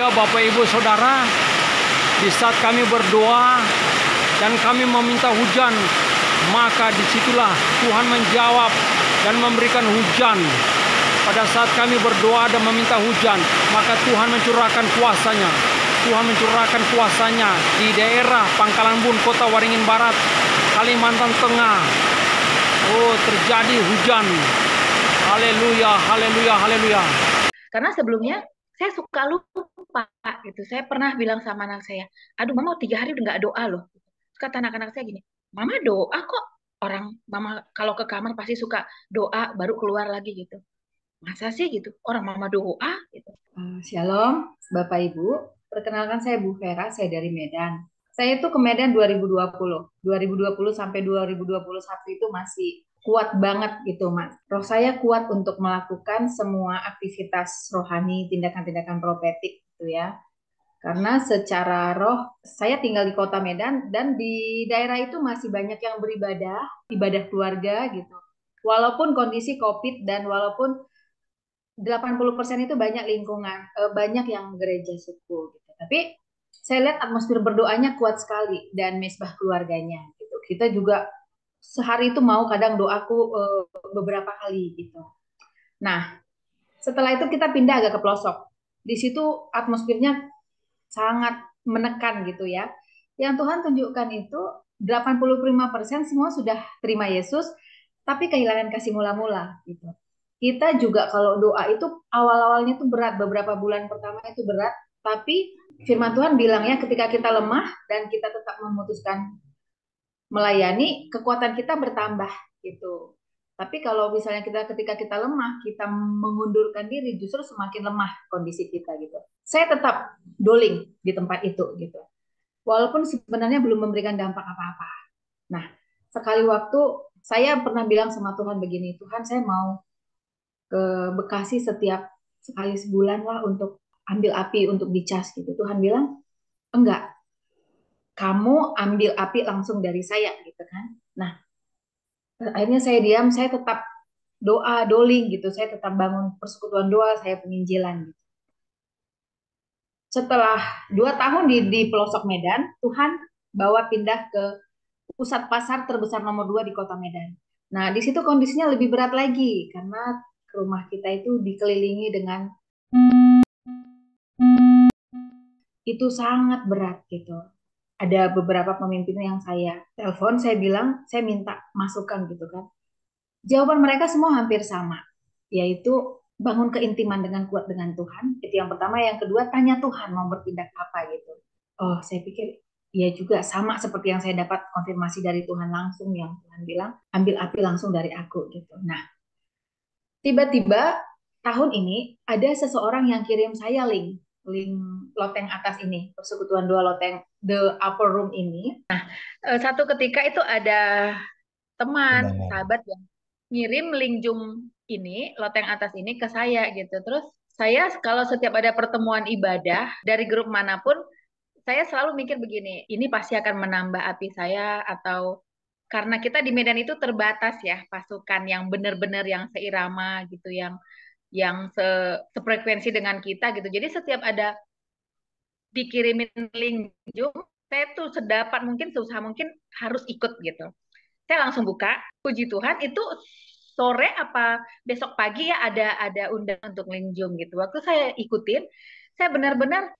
Ya Bapak Ibu Saudara, di saat kami berdoa dan kami meminta hujan, maka disitulah Tuhan menjawab dan memberikan hujan. Pada saat kami berdoa dan meminta hujan, maka Tuhan mencurahkan kuasa-Nya. Tuhan mencurahkan kuasa-Nya di daerah Pangkalan Bun, Kota Waringin Barat, Kalimantan Tengah. Oh, terjadi hujan. Haleluya, haleluya, haleluya. Karena sebelumnya saya suka lupa gitu. Saya pernah bilang sama anak saya, aduh mama 3 hari udah nggak doa loh. Terus kata anak-anak saya gini, mama doa kok. Orang mama kalau ke kamar pasti suka doa baru keluar lagi gitu. Masa sih gitu? Orang mama doa gitu. Shalom, Bapak Ibu. Perkenalkan saya Bu Vera, saya dari Medan. Saya itu ke Medan 2020. 2020 sampai 2021 itu masih kuat banget gitu, Mas. Roh saya kuat untuk melakukan semua aktivitas rohani, tindakan-tindakan profetik gitu ya. Karena secara roh, saya tinggal di kota Medan dan di daerah itu masih banyak yang beribadah, ibadah keluarga gitu. Walaupun kondisi COVID dan walaupun 80% itu banyak lingkungan, banyak yang gereja suku gitu. Tapi saya lihat atmosfer berdoanya kuat sekali dan mesbah keluarganya gitu. Kita juga sehari itu mau kadang doaku beberapa kali gitu. Nah, setelah itu kita pindah agak ke pelosok. Di situ atmosfernya sangat menekan gitu ya. Yang Tuhan tunjukkan itu 85% semua sudah terima Yesus, tapi kehilangan kasih mula-mula gitu. Kita juga kalau doa itu awal-awalnya tuh berat, beberapa bulan pertama itu berat, tapi firman Tuhan bilang ya ketika kita lemah dan kita tetap memutuskan melayani, kekuatan kita bertambah gitu. Tapi kalau misalnya ketika kita lemah, kita mengundurkan diri, justru semakin lemah kondisi kita gitu. Saya tetap doling di tempat itu gitu. Walaupun sebenarnya belum memberikan dampak apa-apa. Nah, sekali waktu saya pernah bilang sama Tuhan begini, Tuhan saya mau ke Bekasi setiap sekali sebulan lah untuk ambil api untuk dicas gitu. Tuhan bilang, enggak, kamu ambil api langsung dari saya gitu kan. Nah, akhirnya saya diam, saya tetap doa, doling gitu. Saya tetap bangun persekutuan doa, saya penginjilan gitu. Setelah 2 tahun di pelosok Medan, Tuhan bawa pindah ke pusat pasar terbesar nomor 2 di kota Medan. Nah, di situ kondisinya lebih berat lagi karena rumah kita itu dikelilingi dengan itu sangat berat gitu. Ada beberapa pemimpin yang saya telepon, saya bilang, saya minta masukan gitu kan. Jawaban mereka semua hampir sama, yaitu bangun keintiman dengan kuat dengan Tuhan. Itu yang pertama. Yang kedua, tanya Tuhan mau bertindak apa gitu. Oh, saya pikir ya juga sama seperti yang saya dapat konfirmasi dari Tuhan langsung yang Tuhan bilang, ambil api langsung dari aku gitu. Nah, tiba-tiba tahun ini ada seseorang yang kirim saya link loteng atas ini, persekutuan dua loteng the upper room ini. Satu ketika itu ada teman, sahabat yang ngirim link Zoom ini, loteng atas ini ke saya gitu. Terus saya kalau setiap ada pertemuan ibadah dari grup manapun, saya selalu mikir begini, ini pasti akan menambah api saya atau karena kita di Medan itu terbatas ya pasukan yang benar-benar yang seirama gitu, yang sefrekuensi dengan kita gitu. Jadi setiap ada dikirimin link Zoom, saya tuh sedapat mungkin, susah mungkin harus ikut gitu. Saya langsung buka, puji Tuhan itu sore apa besok pagi ya ada undangan untuk link Zoom gitu. Waktu saya ikutin, saya benar-benar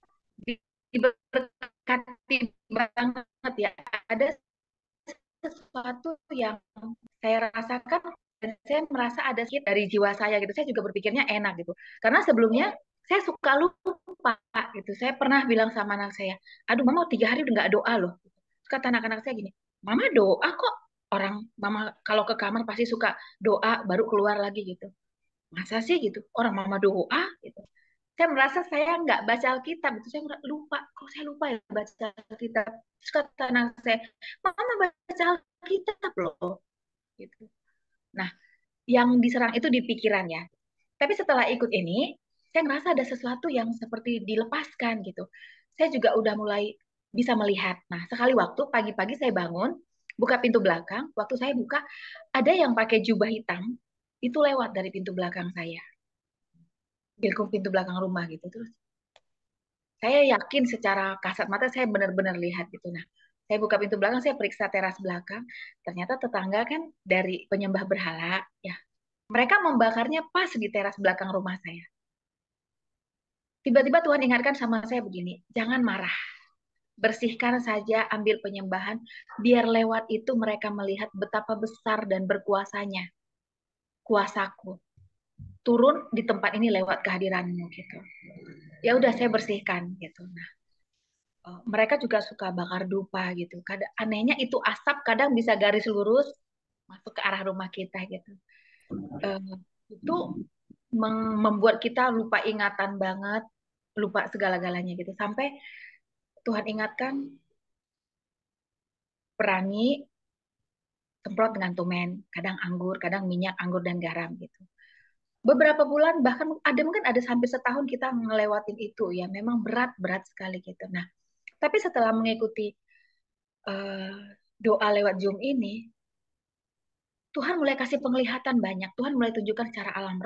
diberkati banget ya. Ada sesuatu yang saya rasakan dan saya merasa ada sedikit dari jiwa saya gitu. Saya juga berpikirnya enak gitu. Karena sebelumnya saya suka lupa gitu. Saya pernah bilang sama anak saya, aduh mama 3 hari udah nggak doa loh. Terus kata anak-anak saya gini, mama doa kok. Orang mama kalau ke kamar pasti suka doa baru keluar lagi gitu. Masa sih gitu? Orang mama doa gitu. Saya merasa saya nggak baca Alkitab itu, saya lupa, kok saya lupa ya baca Alkitab. Terus kata anak saya, mama baca Alkitab loh gitu. Nah, yang diserang itu di pikiran ya. Tapi setelah ikut ini, saya ngerasa ada sesuatu yang seperti dilepaskan gitu. Saya juga udah mulai bisa melihat. Nah, sekali waktu pagi-pagi saya bangun, buka pintu belakang, waktu saya buka, ada yang pakai jubah hitam, itu lewat dari pintu belakang saya. Di pintu belakang rumah gitu. Terus saya yakin secara kasat mata saya benar-benar lihat gitu. Nah, saya buka pintu belakang, saya periksa teras belakang, ternyata tetangga kan dari penyembah berhala, ya. Mereka membakarnya pas di teras belakang rumah saya. Tiba-tiba Tuhan ingatkan sama saya begini, jangan marah. Bersihkan saja, ambil penyembahan, biar lewat itu mereka melihat betapa besar dan berkuasanya kuasaku. Turun di tempat ini lewat kehadiranmu gitu. Ya udah saya bersihkan gitu. Nah, mereka juga suka bakar dupa gitu. Kadang anehnya itu asap kadang bisa garis lurus masuk ke arah rumah kita gitu. Itu membuat kita lupa ingatan banget, lupa segala-galanya gitu. Sampai Tuhan ingatkan, perangi semprot dengan tumen, kadang anggur, kadang minyak, anggur dan garam gitu. Beberapa bulan bahkan mungkin ada sampai setahun kita ngelewatin itu ya, memang berat sekali gitu. Nah, tapi setelah mengikuti doa lewat Zoom ini, Tuhan mulai kasih penglihatan banyak. Tuhan mulai tunjukkan secara alam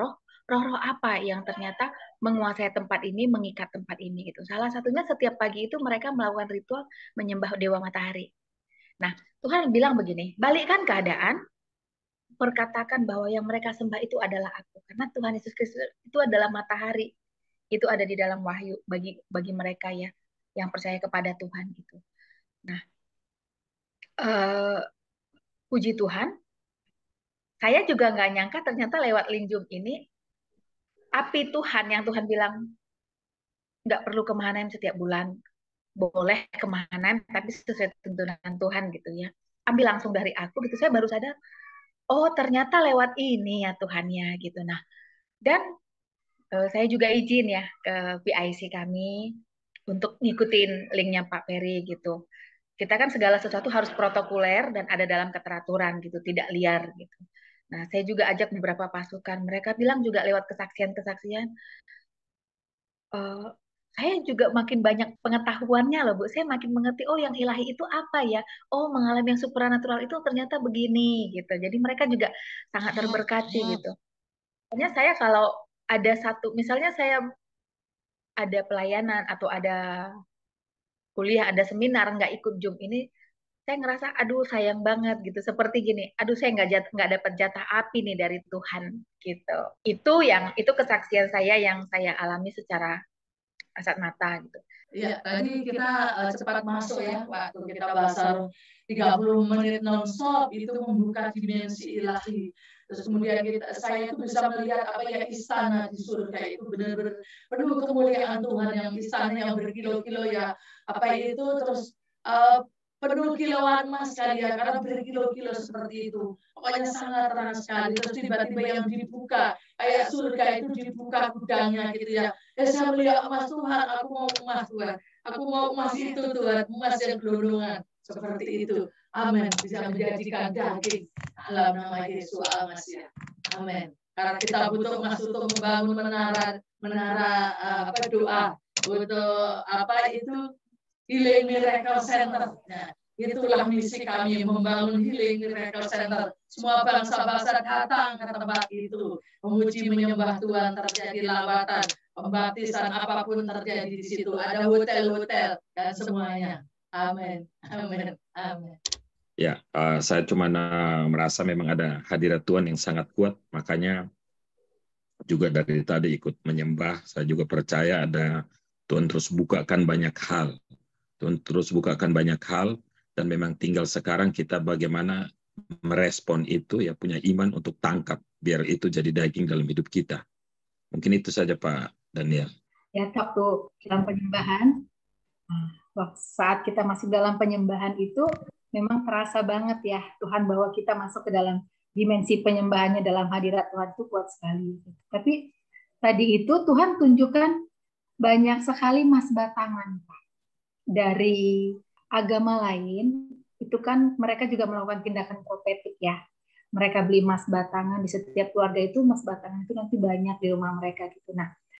roh-roh apa yang ternyata menguasai tempat ini, mengikat tempat ini gitu. Salah satunya setiap pagi itu mereka melakukan ritual menyembah dewa matahari. Nah, Tuhan bilang begini, balikkan keadaan, perkatakan bahwa yang mereka sembah itu adalah aku. Karena Tuhan Yesus Kristus itu adalah matahari. Itu ada di dalam wahyu bagi mereka ya yang percaya kepada Tuhan gitu. Nah, puji Tuhan, saya juga nggak nyangka ternyata lewat link Zoom ini api Tuhan yang Tuhan bilang nggak perlu kemahanan setiap bulan, boleh kemahanan tapi sesuai tuntunan Tuhan gitu ya. Ambil langsung dari aku gitu. Saya baru sadar, oh ternyata lewat ini ya Tuhan ya gitu. Nah, dan saya juga izin ya ke PIC kami untuk ngikutin linknya Pak Ferry gitu. Kita kan segala sesuatu harus protokoler dan ada dalam keteraturan gitu, tidak liar gitu. Nah, saya juga ajak beberapa pasukan. Mereka bilang juga lewat kesaksian-kesaksian, saya juga makin banyak pengetahuannya loh, Bu. Saya makin mengerti, oh yang ilahi itu apa ya? Oh, mengalami yang supranatural itu ternyata begini gitu. Jadi mereka juga sangat terberkati gitu. Hanya saya kalau ada satu, misalnya saya ada pelayanan atau ada kuliah, ada seminar, nggak ikut Zoom ini, saya ngerasa, aduh sayang banget gitu. Seperti gini, aduh saya nggak dapat jatah api nih dari Tuhan gitu. Itu kesaksian saya yang saya alami secara kasat mata gitu. Ya, tadi kita cepat masuk ya, waktu kita bahas 30 menit non-stop itu membuka dimensi ilahi. Terus kemudian saya itu bisa melihat apa ya istana di surga itu benar-benar penuh kemuliaan Tuhan yang istana yang berkilo-kilo ya apa itu terus penuh kilauan emas sekali ya karena berkilo-kilo seperti itu. Pokoknya sangat terang sekali. Terus tiba-tiba yang dibuka kayak surga itu dibuka gudangnya gitu ya. Saya melihat emas Tuhan, aku mau emas Tuhan. Aku mau emas itu Tuhan, emas yang gelondongan seperti itu. Amin. Bisa menjadikan daging dalam nama Yesus Al-Masih. Amin. Karena kita butuh emas untuk membangun menara doa, butuh itu Healing Miracle Center. Nah, itulah misi kami membangun Healing Miracle Center. Semua bangsa-bangsa datang ke tempat itu, memuji menyembah Tuhan, terjadi lawatan, pembaptisan apapun terjadi di situ. Ada hotel-hotel dan semuanya. Amin. Amin. Amin. Ya, saya cuma merasa memang ada hadirat Tuhan yang sangat kuat, makanya juga dari tadi ikut menyembah. Saya juga percaya ada Tuhan terus bukakan banyak hal. Tuhan terus bukakan banyak hal, dan memang tinggal sekarang kita bagaimana merespon itu, ya punya iman untuk tangkap, biar itu jadi daging dalam hidup kita. Mungkin itu saja Pak Daniel. Ya, waktu dalam penyembahan, saat kita masih dalam penyembahan itu, memang terasa banget ya, Tuhan bawa kita masuk ke dalam dimensi penyembahannya dalam hadirat Tuhan itu kuat sekali. Tapi tadi itu Tuhan tunjukkan banyak sekali emas batangan, Pak. Dari agama lain, itu kan mereka juga melakukan tindakan profetik ya. Mereka beli emas batangan di setiap keluarga itu, emas batangan itu nanti banyak di rumah mereka gitu. Nah,